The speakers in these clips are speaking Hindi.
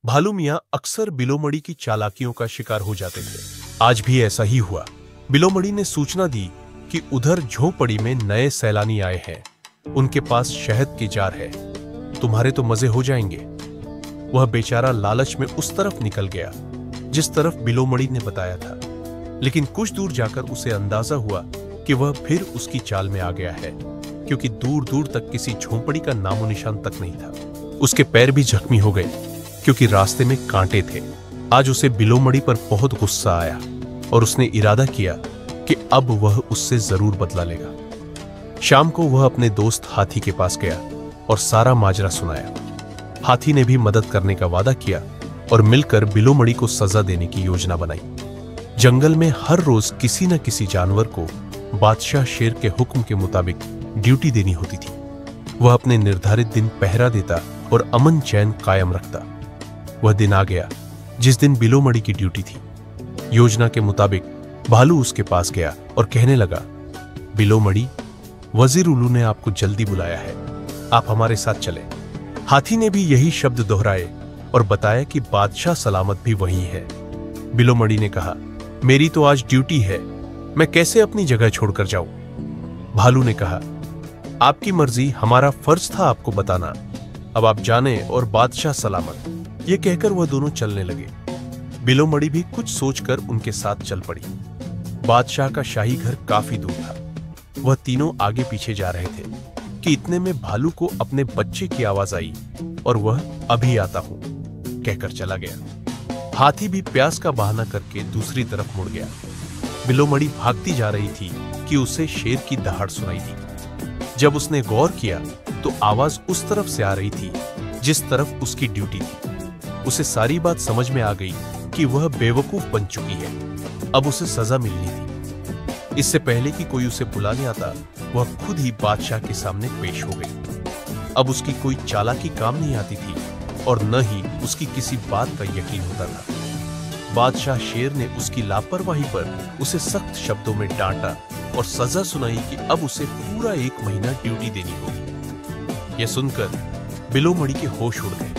भालू मियां अक्सर बिलोमड़ी की चालाकियों का शिकार हो जाते थे। आज भी ऐसा ही हुआ। बिलोमड़ी ने सूचना दी कि उधर झोपड़ी में नए सैलानी आए हैं। उनके पास शहद की जार है, तुम्हारे तो मजे हो जाएंगे। वह बेचारा लालच में उस तरफ निकल गया जिस तरफ बिलोमड़ी ने बताया था, लेकिन कुछ दूर जाकर उसे अंदाजा हुआ कि वह फिर उसकी चाल में आ गया है, क्योंकि दूर दूर तक किसी झोंपड़ी का नामो निशान तक नहीं था। उसके पैर भी जख्मी हो गए क्योंकि रास्ते में कांटे थे। आज उसे बिलोमड़ी पर बहुत गुस्सा आया और उसने इरादा किया कि अब वह उससे जरूर बदला लेगा। शाम को वह अपने दोस्त हाथी के पास गया और सारा माजरा सुनाया। हाथी ने भी मदद करने का वादा किया और मिलकर बिलोमड़ी को सजा देने की योजना बनाई। जंगल में हर रोज किसी न किसी जानवर को बादशाह शेर के हुक्म के मुताबिक ड्यूटी देनी होती थी। वह अपने निर्धारित दिन पहरा देता और अमन चैन कायम रखता। वह दिन आ गया जिस दिन बिलोमड़ी की ड्यूटी थी। योजना के मुताबिक भालू उसके पास गया और कहने लगा, बिलोमड़ी, वजीर उल्लू ने आपको जल्दी बुलाया है, आप हमारे साथ चले। हाथी ने भी यही शब्द दोहराए और बताया कि बादशाह सलामत भी वहीं है। बिलोमड़ी ने कहा, मेरी तो आज ड्यूटी है, मैं कैसे अपनी जगह छोड़कर जाऊं? भालू ने कहा, आपकी मर्जी, हमारा फर्ज था आपको बताना। अब आप जाने और बादशाह सलामत। ये कहकर वह दोनों चलने लगे। बिलोमड़ी भी कुछ सोचकर उनके साथ चल पड़ी। बादशाह का शाही घर काफी दूर था। वह तीनों आगे पीछे जा रहे थे कि इतने में भालू को अपने बच्चे की आवाज आई और वह अभी आता हूं कहकर चला गया। हाथी भी प्यास का बहाना करके दूसरी तरफ मुड़ गया। बिलोमड़ी भागती जा रही थी कि उसे शेर की दहाड़ सुनाई दी। जब उसने गौर किया तो आवाज उस तरफ से आ रही थी जिस तरफ उसकी ड्यूटी थी। उसे सारी बात समझ में आ गई कि वह बेवकूफ बन चुकी है। अब उसे सजा मिलनी थी। इससे पहले कि कोई उसे बुलाने आता, वह खुद ही बादशाह के सामने पेश हो गई। अब उसकी कोई चालाकी काम नहीं आती थी और न ही उसकी किसी बात का यकीन होता था। बादशाह शेर ने उसकी लापरवाही पर उसे सख्त शब्दों में डांटा और सजा सुनाई कि अब उसे पूरा 1 महीना ड्यूटी देनी होगी। यह सुनकर बिलोमड़ी के होश उड़ गए।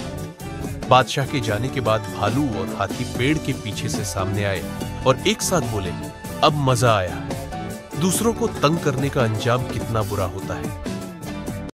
बादशाह के जाने के बाद भालू और हाथी पेड़ के पीछे से सामने आए और एक साथ बोले, अब मजा आया। दूसरों को तंग करने का अंजाम कितना बुरा होता है।